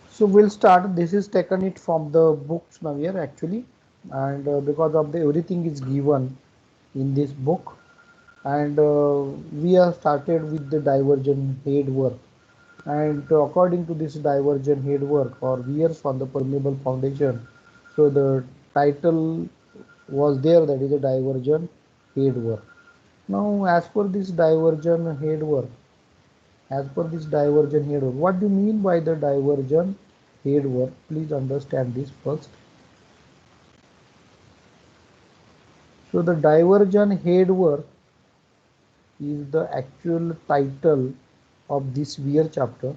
So we'll start. This is taken it from the books now here actually, and because of the everything is given in this book, and we have started with the divergent head work. And according to this divergent head work or wears on the permeable foundation, so the title was there, that is a divergent head work. Now, as per this divergent head work, what do you mean by the divergent head work? Please understand this first. So the divergent head work is the actual title of this Weir chapter.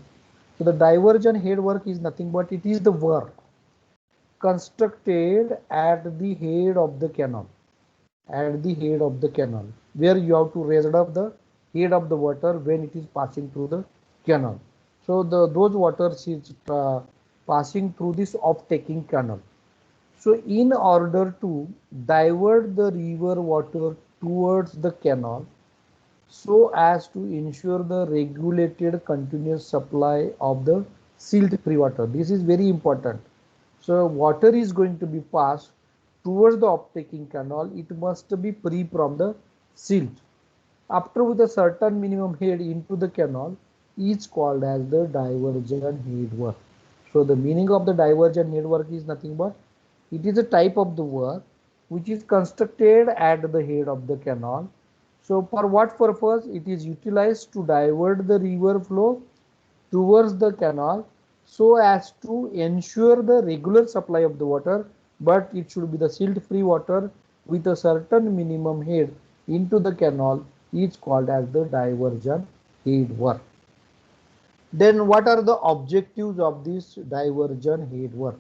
So the divergent head work is nothing but it is the work constructed at the head of the canal, where you have to raise up the head of the water when it is passing through the canal. So those waters is passing through this off-taking canal. So in order to divert the river water towards the canal, so as to ensure the regulated continuous supply of the silt free water. This is very important. So water is going to be passed towards the uptaking canal. It must be free from the silt. After with a certain minimum head into the canal is called as the divergent head work. So the meaning of the divergent head work is nothing but it is a type of the work which is constructed at the head of the canal. So for what purpose? It is utilized to divert the river flow towards the canal so as to ensure the regular supply of the water, but it should be the silt free water with a certain minimum head into the canal is called as the diversion head work. Then what are the objectives of this diversion head work?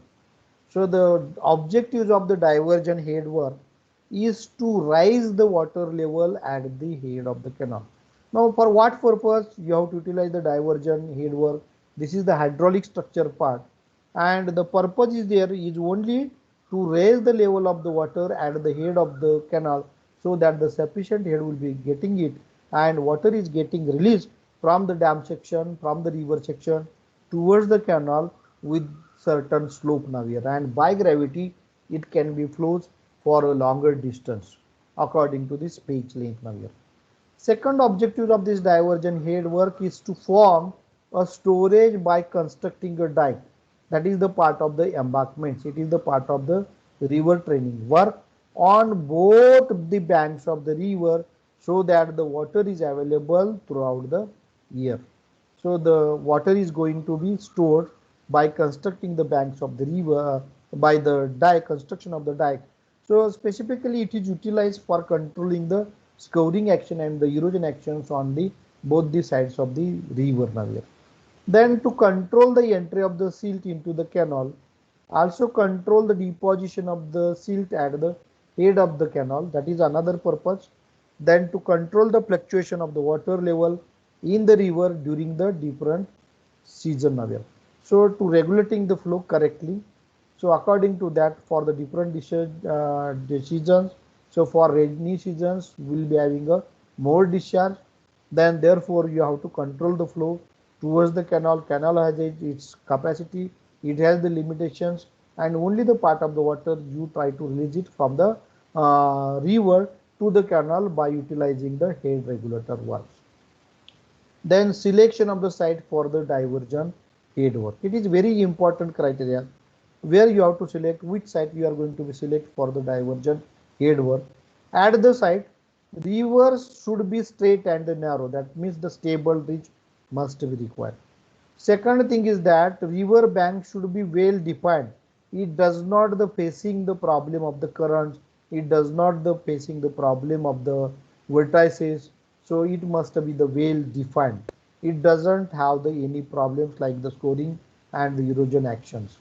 So the objectives of the diversion head work is to raise the water level at the head of the canal. Now for what purpose you have to utilize the diversion head work? This is the hydraulic structure part, and the purpose is there is only to raise the level of the water at the head of the canal so that the sufficient head will be getting it and water is getting released from the dam section, from the river section towards the canal with certain slope now here, and by gravity it can be flows for a longer distance according to this page length now here. Second objective of this divergent head work is to form a storage by constructing a dike. That is the part of the embankments. It is the part of the river training work on both the banks of the river so that the water is available throughout the year. So the water is going to be stored by constructing the banks of the river, by the dike, construction of the dike. So specifically it is utilized for controlling the scouring action and the erosion actions on the both the sides of the river now. Then to control the entry of the silt into the canal, also control the deposition of the silt at the head of the canal, that is another purpose. Then to control the fluctuation of the water level in the river during the different season now. So to regulating the flow correctly. So according to that, for the different seasons, so for rainy seasons we'll be having a more discharge, then therefore you have to control the flow towards the canal. Canal has its capacity, it has the limitations, and only the part of the water you try to release it from the river to the canal by utilizing the head regulator valves. Then selection of the site for the diversion head work. It is very important criteria where you have to select which site you are going to be select for the diversion head work. At the site, rivers should be straight and narrow. That means the stable ridge must be required. Second thing is that river bank should be well defined. It does not the facing the problem of the currents. It does not the facing the problem of the vortices. So it must be the well defined. It doesn't have the any problems like the scoring and the erosion actions.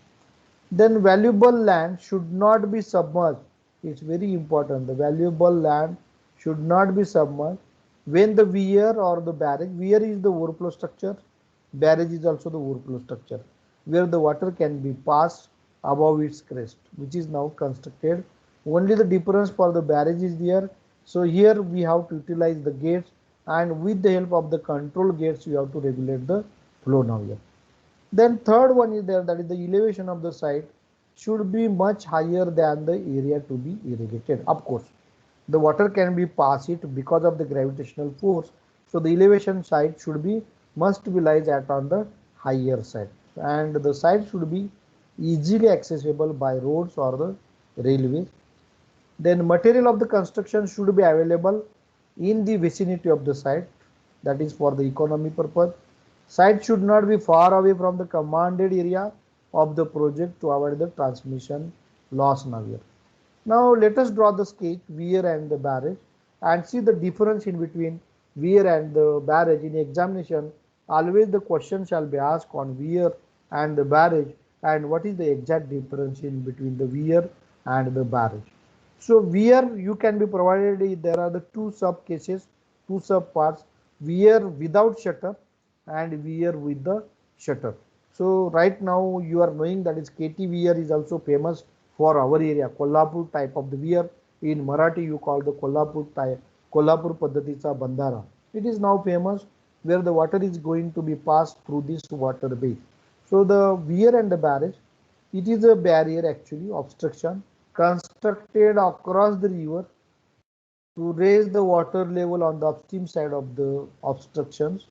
Then valuable land should not be submerged. It's very important. The valuable land should not be submerged when the weir or the barrage. Weir is the overflow structure, barrage is also the overflow structure where the water can be passed above its crest, which is now constructed. Only the difference for the barrage is there. So here we have to utilize the gates, and with the help of the control gates you have to regulate the flow now here. Then third one is there, that is the elevation of the site should be much higher than the area to be irrigated. Of course, the water can be passed it because of the gravitational force. So the elevation site should be must be lies at on the higher side, and the site should be easily accessible by roads or the railways. Then material of the construction should be available in the vicinity of the site, that is for the economy purpose. Site should not be far away from the commanded area of the project to avoid the transmission loss now here. Now let us draw the sketch weir and the barrage and see the difference in between weir and the barrage. In examination, always the question shall be asked on weir and the barrage, and what is the exact difference in between the weir and the barrage. So weir you can be provided, there are the two sub cases, two sub parts, weir without shutter and weir with the shutter. So right now you are knowing that is KT weir is also famous for our area, Kolhapur type of the weir. In Marathi you call the Kolhapur type, Kolhapur Paddhaticha Bandhara. It is now famous where the water is going to be passed through this water base. So the weir and the barrage, it is a barrier actually obstruction constructed across the river to raise the water level on the upstream side of the obstructions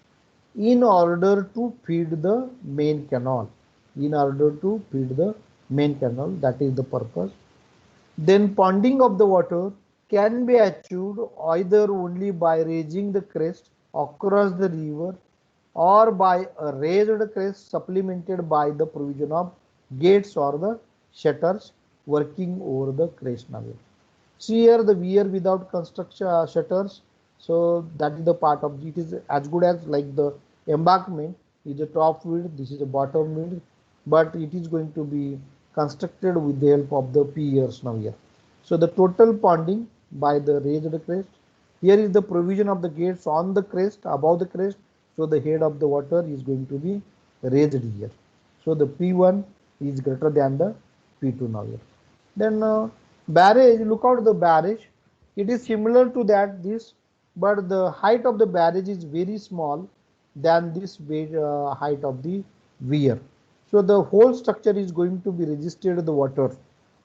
in order to feed the main canal. In order to feed the main canal, that is the purpose. Then ponding of the water can be achieved either only by raising the crest across the river or by a raised crest supplemented by the provision of gates or the shutters working over the crest now. See here the weir without construction shutters. So that is the part of it is as good as like the embankment is a top width, this is a bottom width, but it is going to be constructed with the help of the piers now here. So the total ponding by the raised crest. Here is the provision of the gates on the crest, above the crest. So the head of the water is going to be raised here. So the P1 is greater than the P2 now here. Then barrage, look out the barrage. It is similar to that this, but the height of the barrage is very small than this height of the weir. So the whole structure is going to be resisted the water,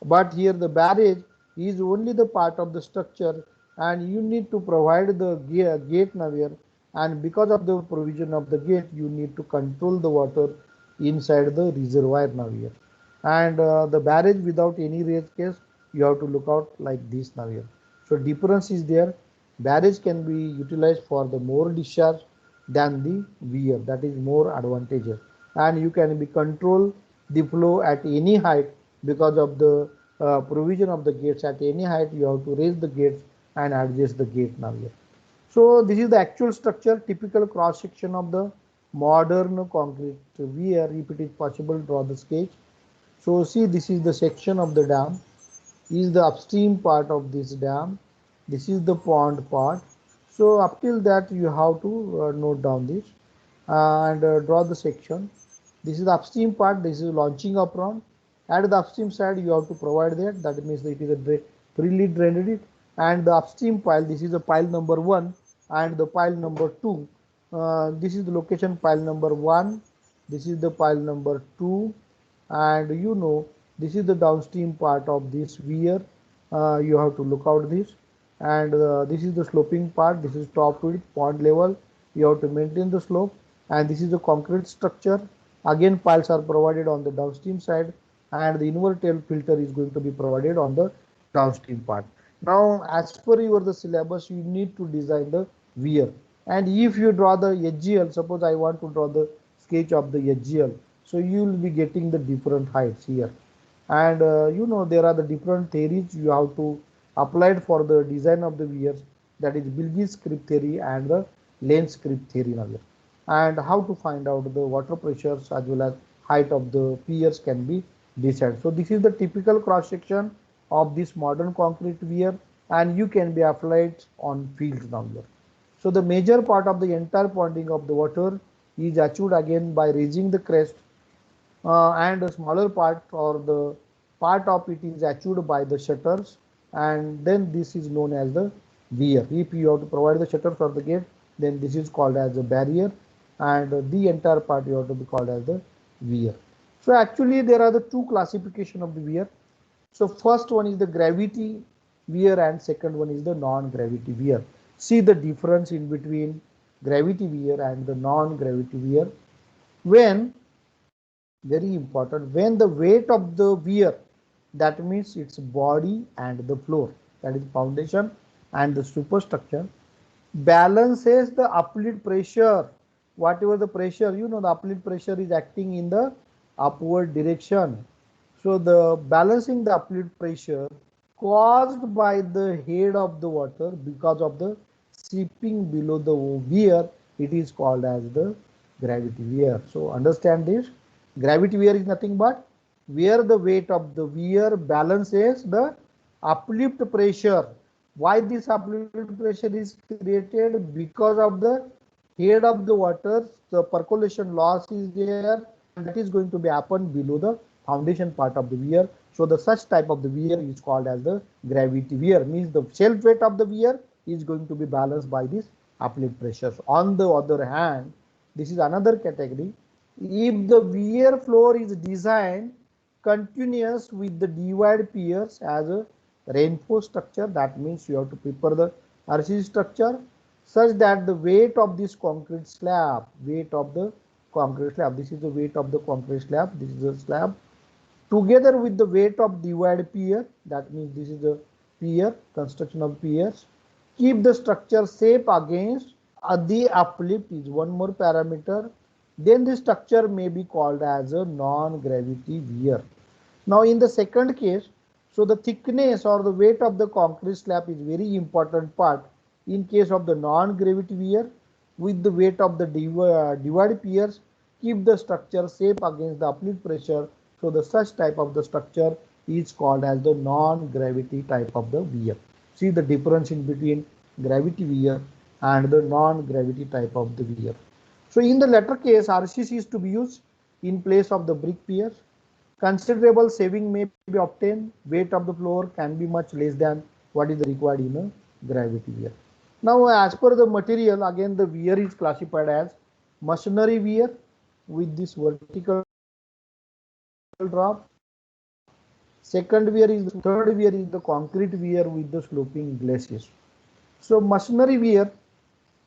but here the barrage is only the part of the structure, and you need to provide the gate now here, and because of the provision of the gate you need to control the water inside the reservoir now here. And the barrage without any raise case you have to look out like this now here. So difference is there. Barrage can be utilized for the more discharge than the weir, that is more advantageous, and you can be control the flow at any height because of the provision of the gates. At any height you have to raise the gates and adjust the gate now here. So this is the actual structure, typical cross section of the modern concrete weir. If it is possible, draw the sketch. So see, this is the section of the dam, is the upstream part of this dam. This is the pond part. So up till that you have to note down this and draw the section. This is the upstream part, this is launching apron. At the upstream side you have to provide that means it is a freely drained it, and the upstream pile, this is the pile number 1 and the pile number 2. This is the location pile number 1, this is the pile number 2, and you know this is the downstream part of this weir. You have to look out this, and this is the sloping part, this is top width pond level, you have to maintain the slope, and this is the concrete structure. Again piles are provided on the downstream side, and the inverted filter is going to be provided on the downstream part. Now as per your the syllabus you need to design the weir, and if you draw the HGL, suppose I want to draw the sketch of the HGL, so you will be getting the different heights here, and you know there are the different theories you have to apply for the design of the weirs, that is Bilgi's creep theory and the Lenz creep theory now, and how to find out the water pressures as well as height of the piers can be decided. So this is the typical cross section of this modern concrete weir, and you can be applied on fields now here. So the major part of the entire ponding of the water is achieved again by raising the crest, and a smaller part or the part of it is achieved by the shutters, and then this is known as the weir. If you have to provide the shutters or the gate, then this is called as a barrier, and the entire part you have to be called as the wear. So actually there are the two classification of the wear. So first one is the gravity wear and second one is the non-gravity wear. See the difference in between gravity wear and the non-gravity wear. When, very important, when the weight of the wear, that means its body and the floor, that is foundation and the superstructure, balances the uplift pressure. Whatever the pressure, you know, the uplift pressure is acting in the upward direction. So the balancing the uplift pressure caused by the head of the water because of the seeping below the weir, it is called as the gravity weir. So understand this. Gravity weir is nothing but where the weight of the weir balances the uplift pressure. Why this uplift pressure is created? Because of the head of the water, the percolation loss is there, and that is going to be happen below the foundation part of the weir. So the such type of the weir is called as the gravity weir, means the self weight of the weir is going to be balanced by this uplift pressures. On the other hand, this is another category. If the weir floor is designed continuous with the divide piers as a reinforced structure, that means you have to prepare the RCC structure such that the weight of this concrete slab, this is the weight of the concrete slab, this is the slab, together with the weight of divide pier, that means this is the pier, construction of piers, keep the structure safe against the uplift is one more parameter. Then the structure may be called as a non-gravity weir. Now in the second case, so the thickness or the weight of the concrete slab is very important part in case of the non-gravity weir. With the weight of the divide piers, keep the structure safe against the uplift pressure. So the such type of the structure is called as the non-gravity type of the weir. See the difference in between gravity weir and the non-gravity type of the weir. So in the latter case, RCC is to be used in place of the brick piers. Considerable saving may be obtained. Weight of the floor can be much less than what is required in a gravity weir. Now, as per the material, again the weir is classified as masonry weir with this vertical drop. Second weir is, third weir is the concrete weir with the sloping glacis. So masonry weir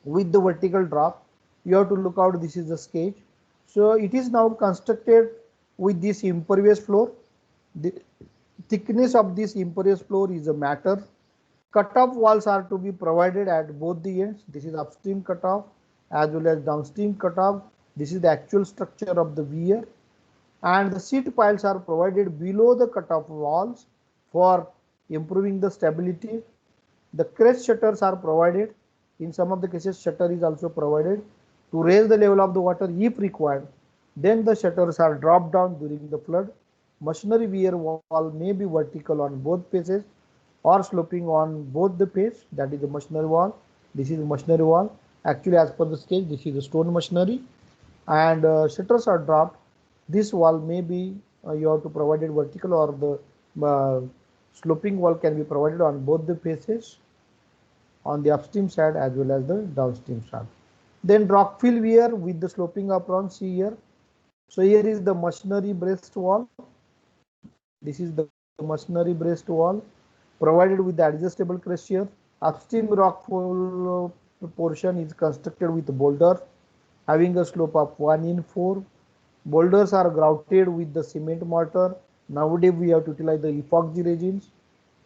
with the vertical drop, you have to look out, this is the sketch. So it is now constructed with this impervious floor. The thickness of this impervious floor is a matter. Cutoff walls are to be provided at both the ends. This is upstream cutoff as well as downstream cutoff. This is the actual structure of the weir, and the seat piles are provided below the cutoff walls for improving the stability. The crest shutters are provided. In some of the cases, shutter is also provided to raise the level of the water if required. Then the shutters are dropped down during the flood. Masonry weir wall may be vertical on both faces or sloping on both the face. That is the masonry wall. This is the masonry wall. Actually, as per the sketch, this is the stone masonry, and shutters are dropped. This wall may be you have to provide it vertical, or the sloping wall can be provided on both the faces, on the upstream side as well as the downstream side. Then rock fill weir with the sloping apron. See here. So here is the masonry breast wall. This is the masonry breast wall provided with the adjustable crest shear. Upstream rock fill portion is constructed with boulders having a slope of 1 in 4. Boulders are grouted with the cement mortar. Nowadays we have to utilize the epoxy resins.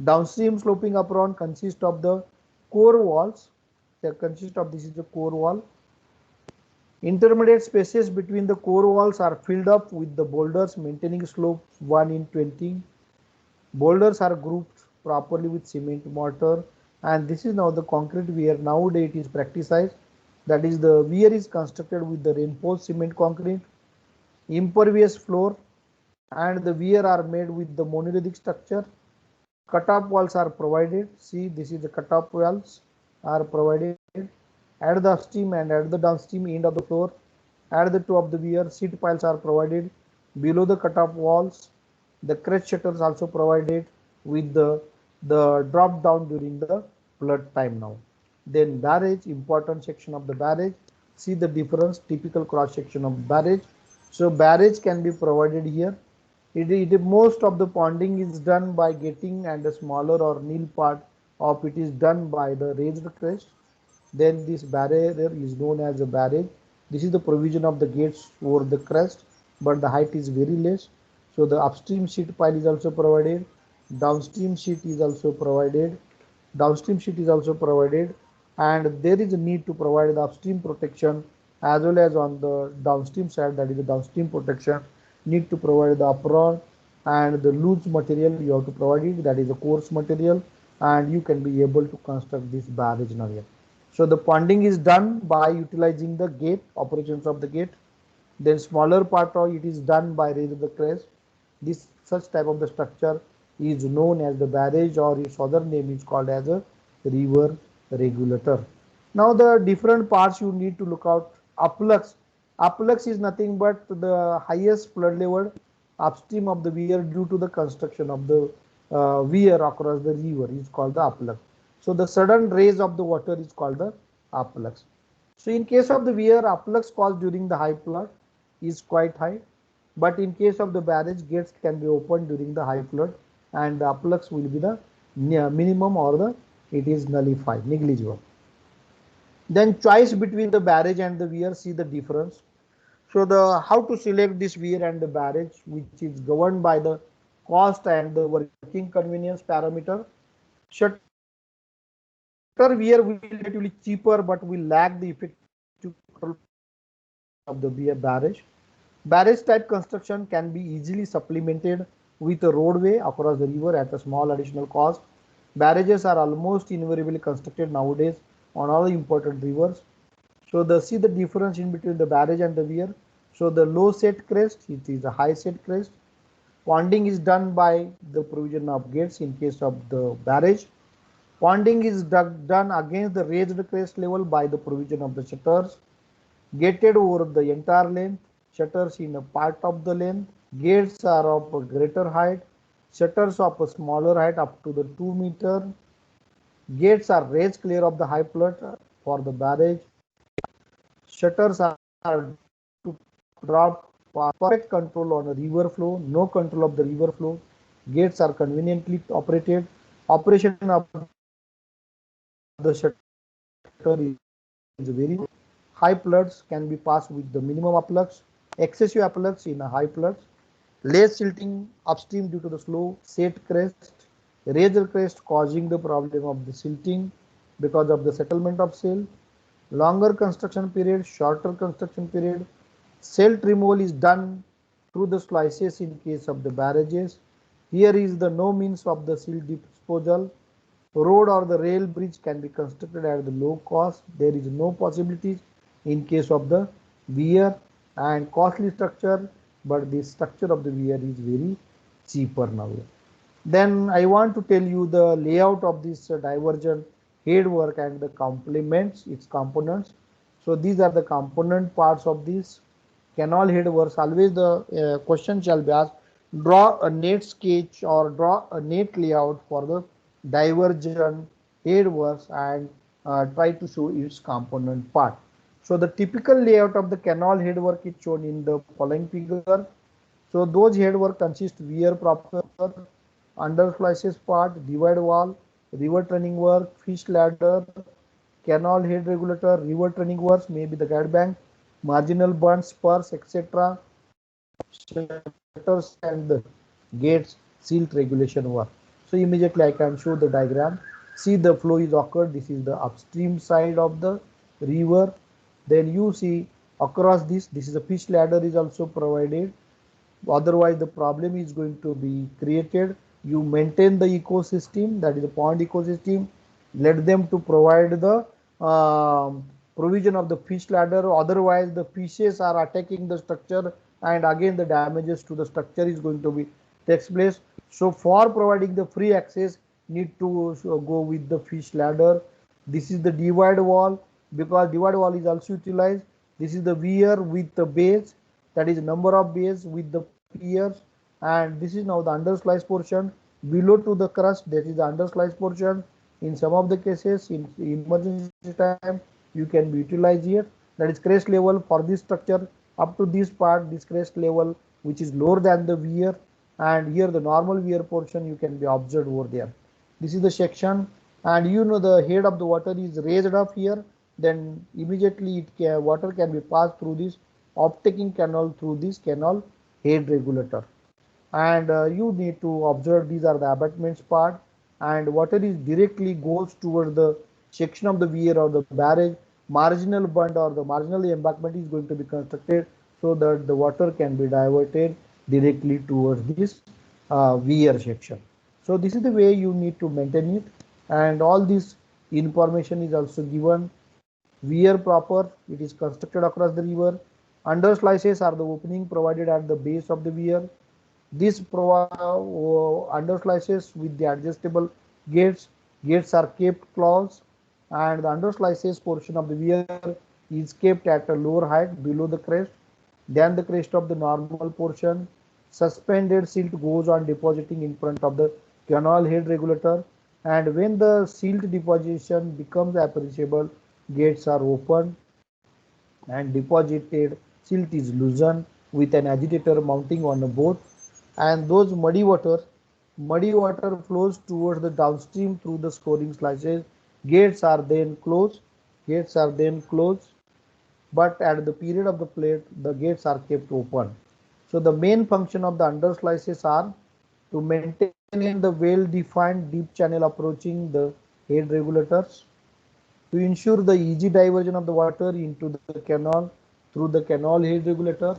Downstream sloping apron consists of the core walls. This is the core wall. Intermediate spaces between the core walls are filled up with the boulders maintaining slope 1 in 20. Boulders are grouped properly with cement mortar, and this is now the concrete weir. Nowadays it is practiced. That is, the weir is constructed with the reinforced cement concrete, impervious floor, and the weir are made with the monolithic structure. Cut-off walls are provided. See, this is the cut-off walls are provided at the upstream and at the downstream end of the floor. At the top of the weir, seat piles are provided below the cut-off walls. The crest shutters also provided with the drop down during the flood time now. Then barrage, important section of the barrage. See the difference, typical cross section of barrage. So barrage can be provided here. Most of the ponding is done by getting, and the smaller or nil part of it is done by the raised crest. Then this barrier is known as a barrage. This is the provision of the gates over the crest, but the height is very less. So the upstream sheet pile is also provided. Downstream sheet is also provided. Downstream sheet is also provided, and there is a need to provide the upstream protection as well as on the downstream side, that is the downstream protection need to provide the apron, and the loose material you have to provide it, that is a coarse material, and you can be able to construct this barrage now here. So the ponding is done by utilizing the gate, operations of the gate. Then smaller part of it is done by raising the crest. This such type of the structure is known as the barrage, or its other name is called as a river regulator. Now the different parts you need to look out. Upflux. Upflux is nothing but the highest flood level upstream of the weir due to the construction of the weir across the river is called the upflux. So the sudden raise of the water is called the upflux. So in case of the weir, upflux caused during the high flood is quite high, but in case of the barrage, gates can be opened during the high flood, and the upflux will be the minimum, or the it is nullified, negligible. Then choice between the barrage and the weir, see the difference. So the how to select this weir and the barrage, which is governed by the cost and the working convenience parameter. Shutter weir will be relatively cheaper, but will lack the effective control of the barrage. Barrage type construction can be easily supplemented with a roadway across the river at a small additional cost. Barrages are almost invariably constructed nowadays on all important rivers. So see the difference in between the barrage and the weir. So the low set crest, it is a high set crest. Ponding is done by the provision of gates in case of the barrage. Ponding is done against the raised crest level by the provision of the shutters. Gated over the entire length, shutters in a part of the length. Gates are of a greater height, shutters of a smaller height up to the 2 meter. Gates are raised clear of the high flood for the barrage. Shutters are to drop perfect control on a river flow, no control of the river flow. Gates are conveniently operated. Operation of the shutter is very high floods can be passed with the minimum upflux, excessive upflux in a high floods, less silting upstream due to the slow set crest, raised crest causing the problem of the silting because of the settlement of silt, longer construction period, shorter construction period. Silt removal is done through the slices in case of the barrages. Here is the no means of the silt disposal. Road or the rail bridge can be constructed at the low cost. There is no possibilities in case of the weir and costly structure, but the structure of the weir is very cheaper now. Then I want to tell you the layout of this diversion head work and the complements its components. So these are the component parts of this canal head works. Always the question shall be asked, draw a net sketch or draw a net layout for the diversion head works, and try to show its component part. So the typical layout of the canal head work is shown in the following figure. So those headwork consist weir proper, under slices part, divide wall, river turning work, fish ladder, canal head regulator, river turning works, maybe the guide bank, marginal bunds, spurs, etc., shutters and the gates, silt regulation work. So immediately I can show the diagram. See the flow is occurred. This is the upstream side of the river. Then you see across this is a fish ladder is also provided. Otherwise the problem is going to be created. You maintain the ecosystem, that is the pond ecosystem, let them to provide the provision of the fish ladder, otherwise the fishes are attacking the structure, and again the damages to the structure is going to be takes place. So for providing the free access, need to go with the fish ladder. This is the divide wall, because divide wall is also utilized. This is the weir with the base, that is number of bays with the piers, and this is now the underslice portion below to the crust, that is the underslice portion. In some of the cases in emergency time you can be utilized here, that is crest level for this structure up to this part, this crest level, which is lower than the weir, and here the normal weir portion you can be observed over there. This is the section, and you know the head of the water is raised up here, then immediately water can be passed through this off-taking canal through this canal head regulator. And you need to observe these are the abutments part, and water is directly goes toward the section of the weir or the barrage. Marginal bund or the marginal embankment is going to be constructed so that the water can be diverted directly towards this weir section. So this is the way you need to maintain it, and all this information is also given. Weir proper, it is constructed across the river. Under slices are the opening provided at the base of the weir. These under slices with the adjustable gates. Gates are kept close, and the under slices portion of the weir is kept at a lower height below the crest than the crest of the normal portion. Suspended silt goes on depositing in front of the canal head regulator, and when the silt deposition becomes appreciable, gates are opened and deposited silt is loosened with an agitator mounting on a boat, and those muddy water flows towards the downstream through the scoring slices. Gates are then closed. Gates are then closed, but at the period of the plate, the gates are kept open. So the main function of the under slices are to maintain the well-defined deep channel approaching the head regulators, to ensure the easy diversion of the water into the canal through the canal head regulator,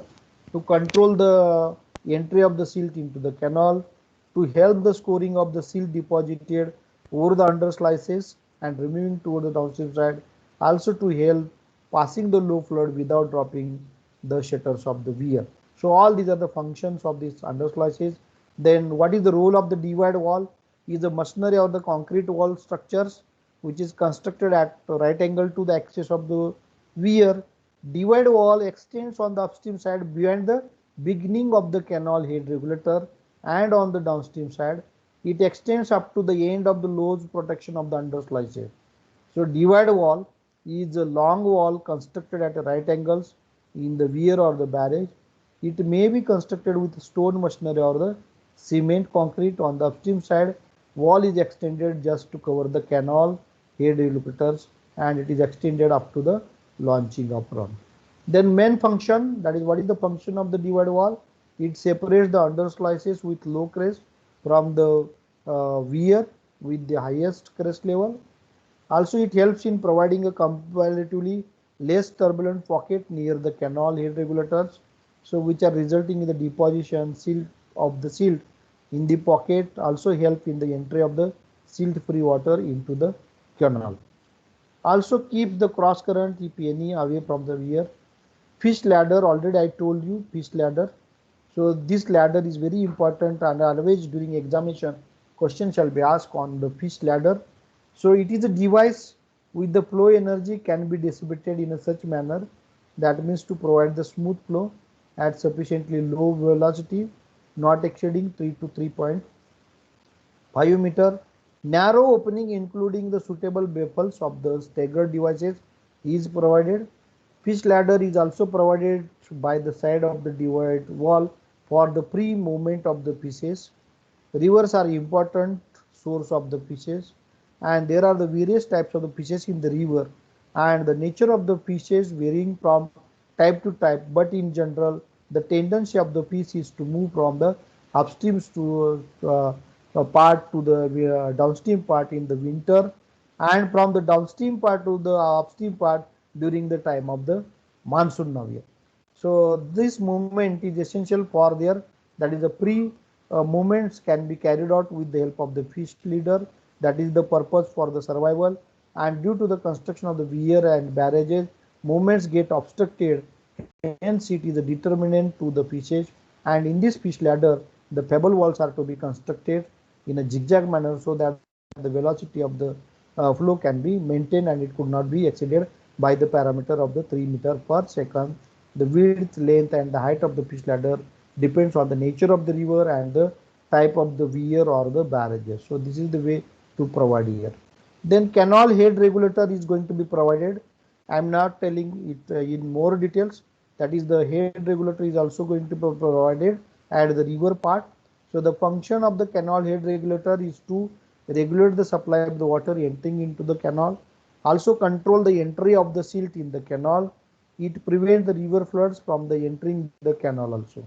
to control the entry of the silt into the canal, to help the scoring of the silt deposited over the under slices and removing toward the downstream side, also to help passing the low flood without dropping the shutters of the weir. So all these are the functions of these under slices. Then what is the role of the divide wall? Is the masonry or the concrete wall structures which is constructed at right angle to the axis of the weir. Divide wall extends on the upstream side beyond the beginning of the canal head regulator, and on the downstream side it extends up to the end of the loose protection of the under slices. So divide wall is a long wall constructed at right angles in the weir or the barrage. It may be constructed with stone masonry or the cement concrete. On the upstream side, wall is extended just to cover the canal head regulators, and it is extended up to the launching apron. Then main function, that is what is the function of the divide wall? It separates the under slices with low crest from the weir with the highest crest level. Also, it helps in providing a comparatively less turbulent pocket near the canal head regulators, so which are resulting in the deposition silt of the silt in the pocket, also help in the entry of the silt free water into the canal. Also keep the cross current, if any, away from the weir. Fish ladder, already I told you, fish ladder. So this ladder is very important, and always during examination question shall be asked on the fish ladder. So it is a device with the flow energy can be distributed in a such manner, that means to provide the smooth flow at sufficiently low velocity, not exceeding 3 to 3.5 meter. Narrow opening including the suitable baffles of the staggered devices is provided. Fish ladder is also provided by the side of the divide wall for the free movement of the fishes. Rivers are important source of the fishes, and there are the various types of the fishes in the river, and the nature of the fishes varying from type to type, but in general the tendency of the fish is to move from the upstream to part to the downstream part in the winter, and from the downstream part to the upstream part during the time of the monsoon now here. So this movement is essential for their, that is the pre movements can be carried out with the help of the fish leader. That is the purpose for the survival, and due to the construction of the weir and barrages, movements get obstructed, hence it is a determinant to the fishes. And in this fish ladder, the pebble walls are to be constructed in a zigzag manner so that the velocity of the flow can be maintained, and it could not be exceeded by the parameter of the 3 meter per second. The width, length, and the height of the fish ladder depends on the nature of the river and the type of the weir or the barrages. So this is the way to provide here. Then canal head regulator is going to be provided. I am not telling it in more details. that is the head regulator is also going to be provided at the river part. So the function of the canal head regulator is to regulate the supply of the water entering into the canal, also control the entry of the silt in the canal. It prevents the river floods from the entering the canal also.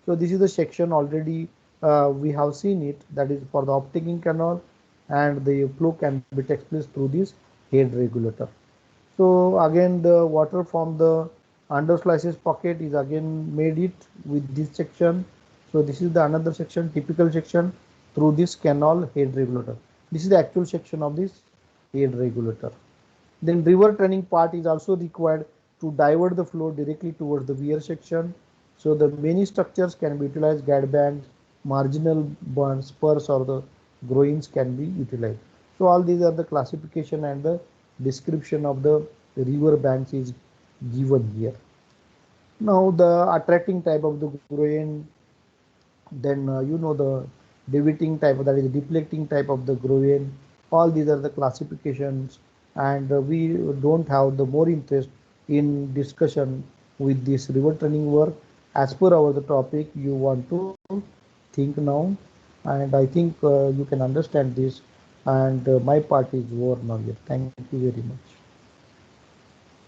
So this is the section already we have seen it, that is for the off-taking canal, and the flow can be takes place through this head regulator. So again the water from the under slices pocket is again made it with this section. So this is the another section, typical section through this canal head regulator. This is the actual section of this head regulator. Then river training part is also required to divert the flow directly towards the weir section. So the many structures can be utilized, guide banks, marginal burns, spurs or the groins can be utilized. So all these are the classification and the description of the river banks is given here. Now the attracting type of the groin, then the deviating type, that is deflecting type of the groin. All these are the classifications, and we don't have the more interest in discussion with this river training work. As per our the topic you want to think now, and I think you can understand this, and my part is over now here. Thank you very much.